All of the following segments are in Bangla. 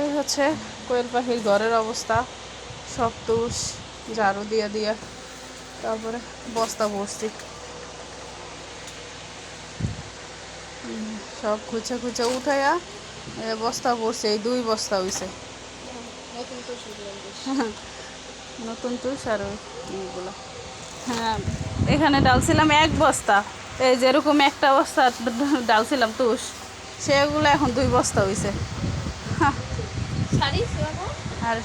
এই হচ্ছে কোয়েল পাখির ঘরের অবস্থা। সব তুষ ঝাড়ু দিয়ে দিয়ে তারপরে বস্তা ভরছি, সব খুঁচে খুঁচে উঠাইয়া বস্তা ভরছি। এই 2 বস্তা হয়েছে নতুন তুষ আর ওইগুলো। হ্যাঁ, এখানে ডালছিলাম 1 বস্তা, এই যেরকম একটা বস্তা ডালছিলাম তুষ, সেগুলো এখন 2 বস্তা হয়েছে। আর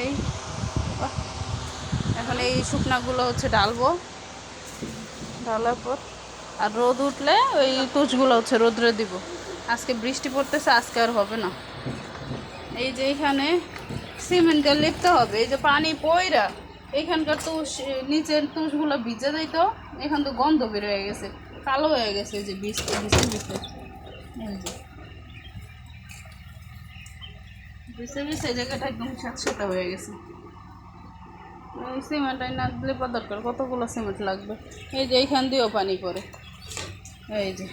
এই এখন এই শুকনাগুলো হচ্ছে ডালবো, ঢালার পর আর রোদ উঠলে ওই তুষগুলো হচ্ছে রোদ্রে দিব। আজকে বৃষ্টি পড়তেছে, আজকে আর হবে না। এই যে এখানে সিমেন্ট দিয়ে লিপতে হবে, এই যে পানি পইরা এখানকার তুষ, নিচের তুষগুলো ভিজে দিত, এখান তো গন্ধ বের হয়ে গেছে, কালো হয়ে গেছে। এই যে ভিজতে ভিজতে ভিজতে ভিজতে ভিজতে এই জায়গাটা একদম স্যাঁতসেঁতে হয়ে গেছে। এই সিমেন্ট না দিলে দরকার, কতগুলো সিমেন্ট লাগবে। এই যে এইখান দিয়েও পানি পড়ে, এই যে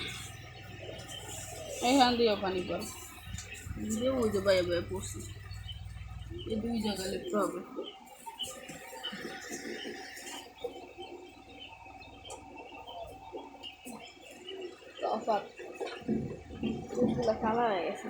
এইখান দিয়েও পানি পড়ে, যে ওই যে বাইরে বাইরে পড়ছে। এই 2 জায়গায় লিখতে হবে। কালার হয়ে গেছে।